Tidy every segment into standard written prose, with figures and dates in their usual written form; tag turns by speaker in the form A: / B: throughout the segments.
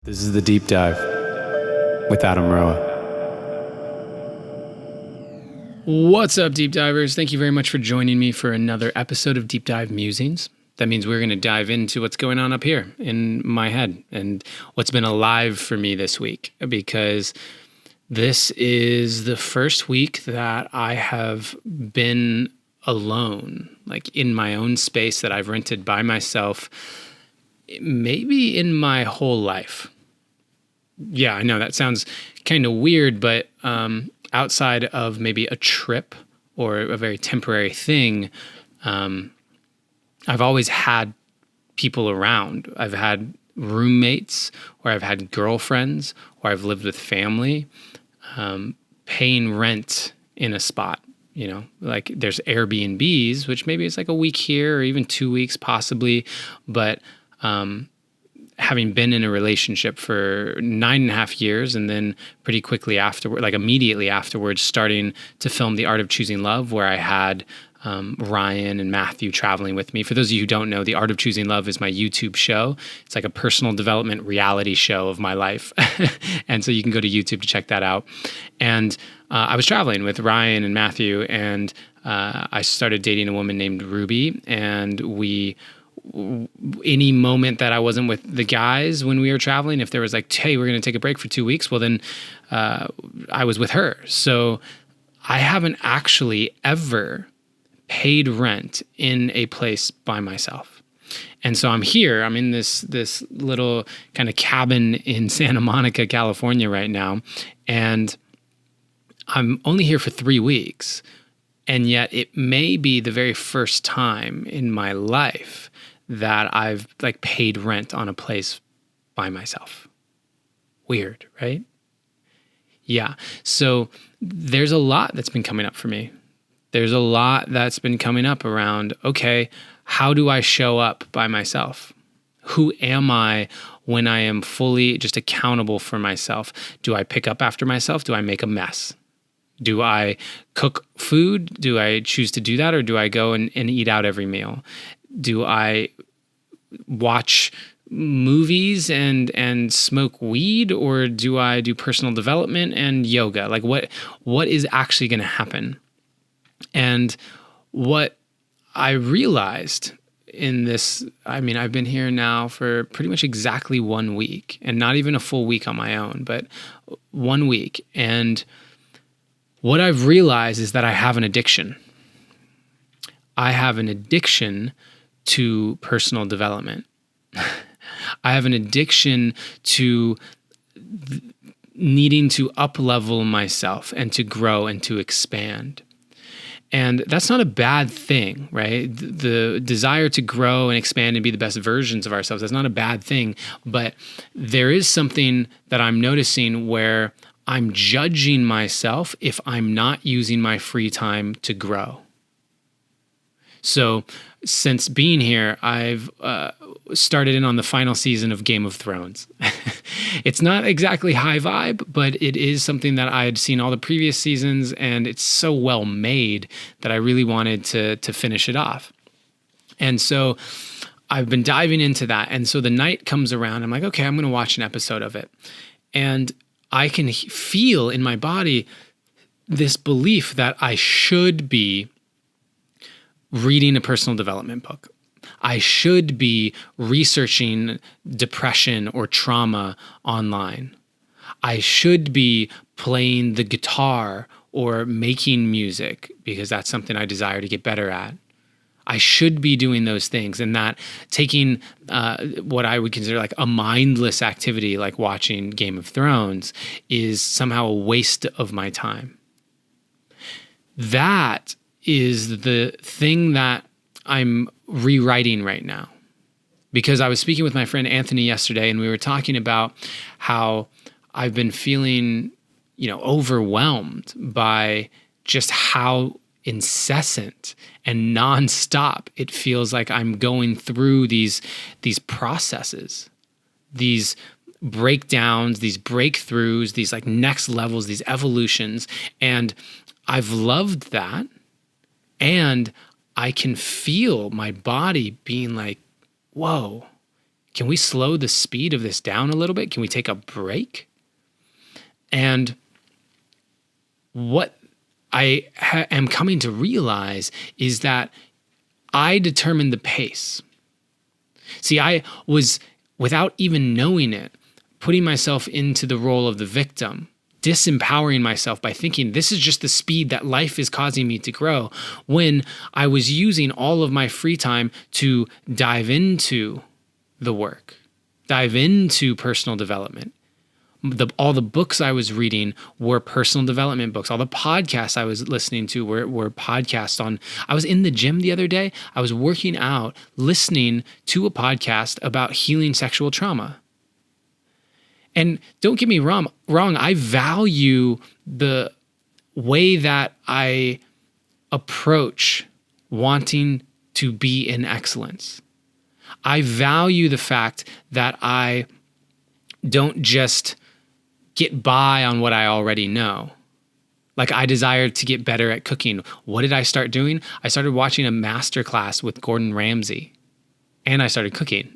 A: This is the Deep Dive with Adam Roa.
B: What's up, Deep Divers? Thank you very much for joining me for another episode of Deep Dive Musings. That means we're going to dive into what's going on up here in my head and what's been alive for me this week, because this is the first week that I have been alone, like in my own space that I've rented by myself, maybe in my whole life. Yeah, I know that sounds kind of weird, but outside of maybe a trip or a very temporary thing, I've always had people around. I've had roommates, or I've had girlfriends, or I've lived with family, paying rent in a spot. You know, like there's Airbnbs, which maybe it's like a week here or even 2 weeks possibly, but having been in a relationship for 9.5 years, and then pretty quickly afterward, like immediately afterwards, starting to film The Art of Choosing Love, where I had Ryan and Matthew traveling with me. For those of you who don't know, The Art of Choosing Love is my YouTube show. It's like a personal development reality show of my life. And so you can go to YouTube to check that out. And I was traveling with Ryan and Matthew, and I started dating a woman named Ruby, and any moment that I wasn't with the guys when we were traveling, if there was like, hey, we're going to take a break for 2 weeks, well, then I was with her. So I haven't actually ever paid rent in a place by myself. And so I'm here, I'm in this little kind of cabin in Santa Monica, California right now. And I'm only here for 3 weeks. And yet it may be the very first time in my life that I've like paid rent on a place by myself. Weird, right? Yeah. So there's a lot that's been coming up for me. There's a lot that's been coming up around, okay, how do I show up by myself? Who am I when I am fully just accountable for myself? Do I pick up after myself? Do I make a mess? Do I cook food? Do I choose to do that? Or do I go and eat out every meal? Do I watch movies and smoke weed, or do I do personal development and yoga? Like what is actually going to happen? And what I realized in this, I mean, I've been here now for pretty much exactly 1 week, and not even a full week on my own, but 1 week. And what I've realized is that I have an addiction. I have an addiction to personal development. I have an addiction to needing to up-level myself and to grow and to expand. And that's not a bad thing, right? The desire to grow and expand and be the best versions of ourselves, that's not a bad thing. But there is something that I'm noticing where I'm judging myself if I'm not using my free time to grow. So since being here, I've started in on the final season of Game of Thrones. It's not exactly high vibe, but it is something that I had seen all the previous seasons, and it's so well made that I really wanted to finish it off. And so I've been diving into that. And so the night comes around, I'm like, okay, I'm going to watch an episode of it. And I can feel in my body this belief that I should be reading a personal development book. I should be researching depression or trauma online. I should be playing the guitar or making music because that's something I desire to get better at. I should be doing those things, and that taking what I would consider like a mindless activity like watching Game of Thrones is somehow a waste of my time. That is the thing that I'm rewriting right now. Because I was speaking with my friend Anthony yesterday, and we were talking about how I've been feeling, overwhelmed by just how incessant and nonstop it feels like I'm going through these processes, these breakdowns, these breakthroughs, these like next levels, these evolutions. And I've loved that. And I can feel my body being like, whoa, Can we slow the speed of this down a little bit? Can we take a break? And what I am coming to realize is that I determine the pace. See, I was, without even knowing it, putting myself into the role of the victim, disempowering myself by thinking this is just the speed that life is causing me to grow, when I was using all of my free time to dive into the work, dive into personal development. All the books I was reading were personal development books. All the podcasts I was listening to were podcasts on. I was in the gym the other day. I was working out, listening to a podcast about healing sexual trauma. And don't get me wrong, I value the way that I approach wanting to be in excellence. I value the fact that I don't just get by on what I already know. Like, I desired to get better at cooking. What did I start doing? I started watching a masterclass with Gordon Ramsay, and I started cooking.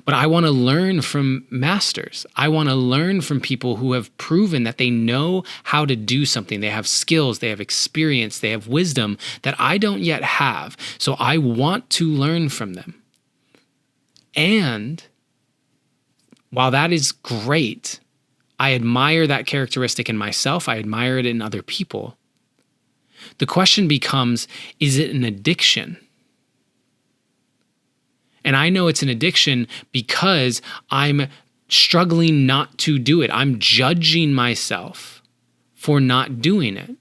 B: But I want to learn from masters. I want to learn from people who have proven that they know how to do something. They have skills, they have experience, they have wisdom that I don't yet have. So I want to learn from them. And while that is great, I admire that characteristic in myself. I admire it in other people. The question becomes, is it an addiction? And I know it's an addiction because I'm struggling not to do it. I'm judging myself for not doing it.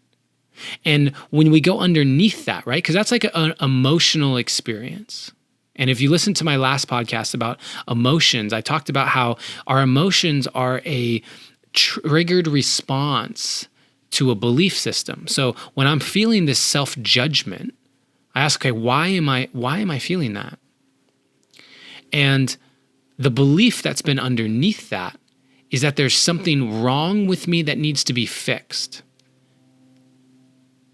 B: And when we go underneath that, right? Because that's like an emotional experience. And if you listen to my last podcast about emotions, I talked about how our emotions are a triggered response to a belief system. So when I'm feeling this self-judgment, I ask, okay, why am I feeling that? And the belief that's been underneath that is that there's something wrong with me that needs to be fixed.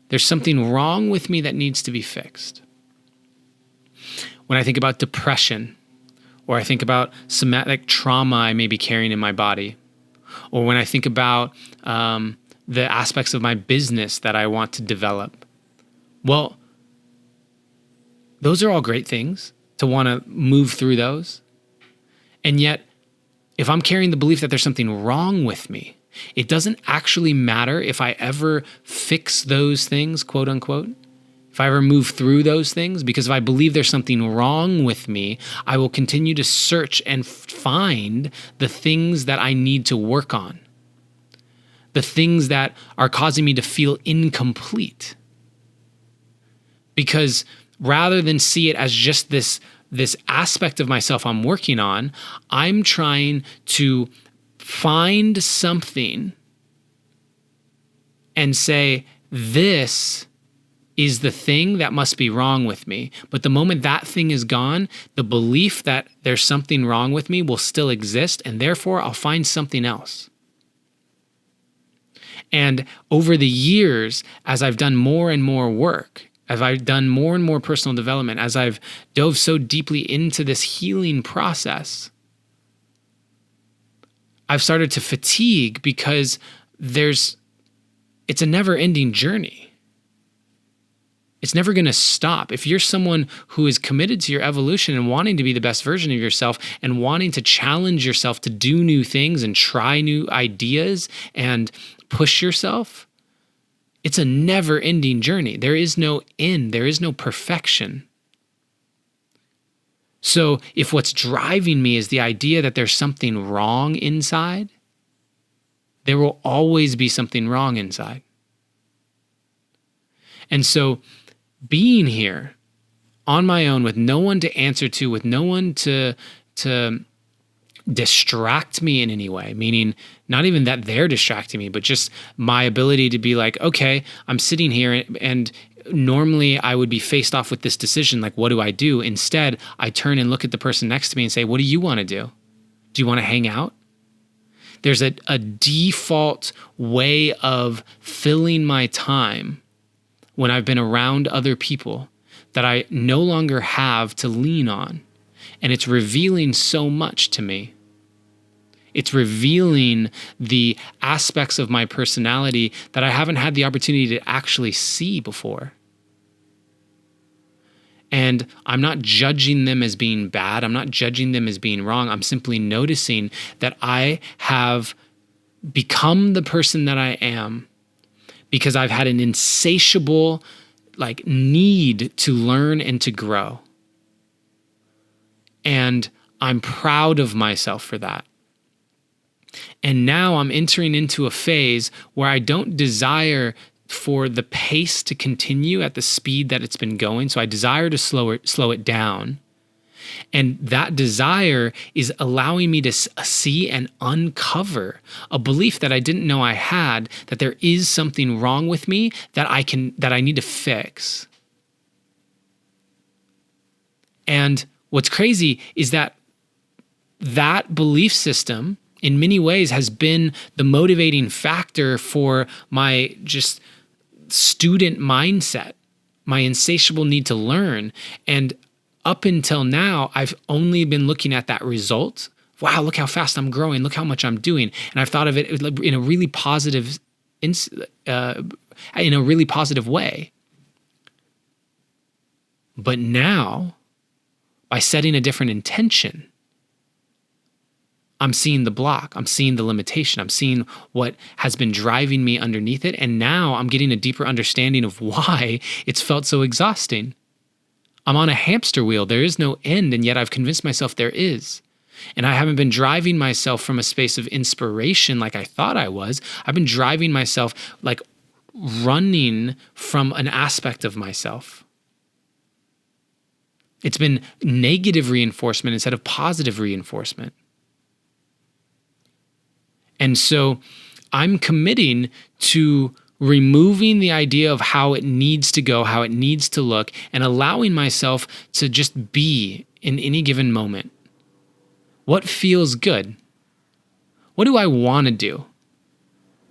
B: There's something wrong with me that needs to be fixed. When I think about depression, or I think about somatic trauma I may be carrying in my body, or when I think about the aspects of my business that I want to develop, well, those are all great things to want to move through those. And yet, if I'm carrying the belief that there's something wrong with me, it doesn't actually matter if I ever fix those things, quote unquote, if I ever move through those things, because if I believe there's something wrong with me, I will continue to search and find the things that I need to work on, the things that are causing me to feel incomplete. Because rather than see it as just this aspect of myself I'm working on, I'm trying to find something and say, this is the thing that must be wrong with me. But the moment that thing is gone, the belief that there's something wrong with me will still exist, and therefore I'll find something else. And over the years, as I've done more and more work, as I've done more and more personal development, as I've dove so deeply into this healing process, I've started to fatigue because it's a never-ending journey. It's never going to stop. If you're someone who is committed to your evolution and wanting to be the best version of yourself and wanting to challenge yourself to do new things and try new ideas and push yourself, it's a never-ending journey. There is no end. There is no perfection. So if what's driving me is the idea that there's something wrong inside, there will always be something wrong inside. And so being here on my own with no one to answer to, with no one to distract me in any way, meaning not even that they're distracting me, but just my ability to be like, okay, I'm sitting here and normally I would be faced off with this decision, like, what do I do? Instead, I turn and look at the person next to me and say, what do you want to do? Do you want to hang out? There's a default way of filling my time when I've been around other people that I no longer have to lean on. And it's revealing so much to me. It's revealing the aspects of my personality that I haven't had the opportunity to actually see before. And I'm not judging them as being bad. I'm not judging them as being wrong. I'm simply noticing that I have become the person that I am because I've had an insatiable need to learn and to grow. And I'm proud of myself for that. And now I'm entering into a phase where I don't desire for the pace to continue at the speed that it's been going. So I desire to slow it down. And that desire is allowing me to see and uncover a belief that I didn't know I had, that there is something wrong with me that I need to fix. And what's crazy is that belief system in many ways has been the motivating factor for my just student mindset, my insatiable need to learn. And up until now, I've only been looking at that result. Wow, look how fast I'm growing. Look how much I'm doing. And I've thought of it in a really positive, way. But now, by setting a different intention, I'm seeing the block. I'm seeing the limitation. I'm seeing what has been driving me underneath it. And now I'm getting a deeper understanding of why it's felt so exhausting. I'm on a hamster wheel. There is no end, and yet I've convinced myself there is. And I haven't been driving myself from a space of inspiration like I thought I was. I've been driving myself running from an aspect of myself. It's been negative reinforcement instead of positive reinforcement. And so I'm committing to removing the idea of how it needs to go, how it needs to look, and allowing myself to just be in any given moment. What feels good? What do I want to do?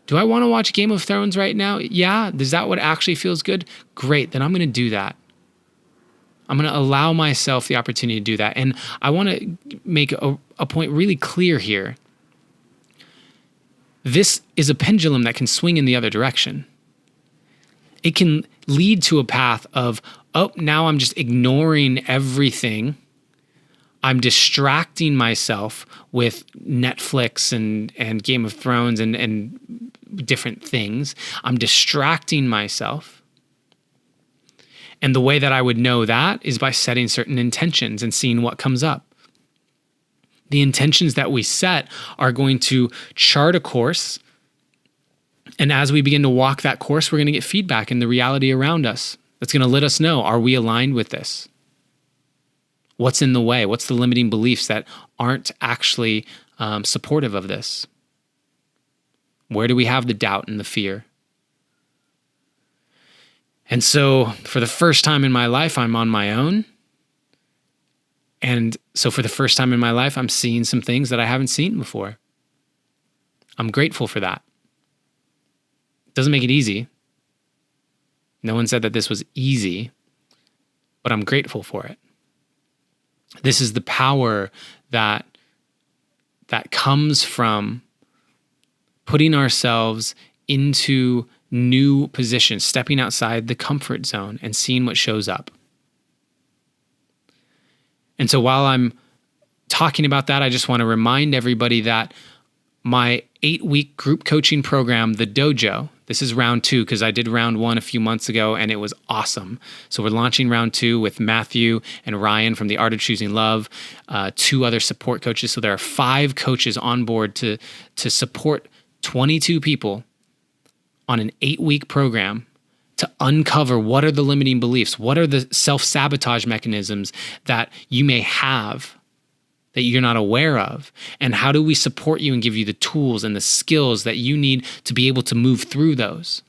B: Do I want to watch Game of Thrones right now? Yeah. Is that what actually feels good? Great. Then I'm going to do that. I'm going to allow myself the opportunity to do that. And I want to make a point really clear here. This is a pendulum that can swing in the other direction. It can lead to a path of, now I'm just ignoring everything. I'm distracting myself with Netflix and Game of Thrones and different things. I'm distracting myself. And the way that I would know that is by setting certain intentions and seeing what comes up. The intentions that we set are going to chart a course. And as we begin to walk that course, we're going to get feedback in the reality around us. That's going to let us know, are we aligned with this? What's in the way? What's the limiting beliefs that aren't actually supportive of this? Where do we have the doubt and the fear? And so for the first time in my life, I'm on my own. And so for the first time in my life, I'm seeing some things that I haven't seen before. I'm grateful for that. It doesn't make it easy. No one said that this was easy, but I'm grateful for it. This is the power that comes from putting ourselves into new positions, stepping outside the comfort zone and seeing what shows up. And so while I'm talking about that, I just want to remind everybody that my 8-week group coaching program, The Dojo, this is round 2 because I did round 1 a few months ago and it was awesome. So we're launching round 2 with Matthew and Ryan from The Art of Choosing Love, 2 other support coaches. So there are 5 coaches on board to support 22 people on an 8-week program to uncover what are the limiting beliefs, what are the self-sabotage mechanisms that you may have that you're not aware of, and how do we support you and give you the tools and the skills that you need to be able to move through those.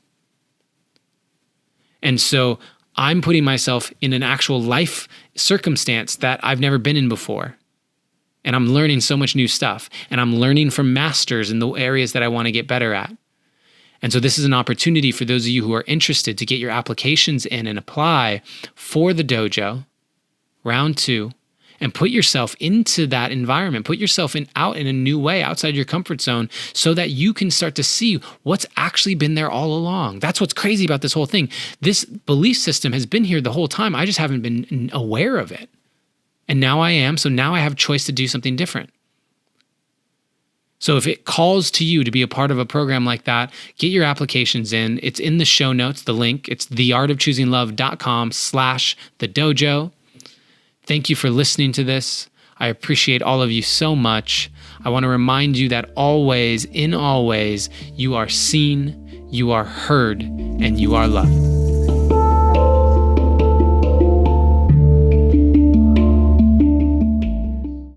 B: And so I'm putting myself in an actual life circumstance that I've never been in before. And I'm learning so much new stuff, and I'm learning from masters in the areas that I want to get better at. And so this is an opportunity for those of you who are interested to get your applications in and apply for the dojo, round 2. and put yourself into that environment. Put yourself out in a new way, outside your comfort zone, so that you can start to see what's actually been there all along. That's what's crazy about this whole thing. This belief system has been here the whole time. I just haven't been aware of it. And now I am. So now I have a choice to do something different. So if it calls to you to be a part of a program like that, get your applications in. It's in the show notes, the link. It's theartofchoosinglove.com/thedojo. Thank you for listening to this. I appreciate all of you so much. I want to remind you that always, in all ways, you are seen, you are heard, and you are loved.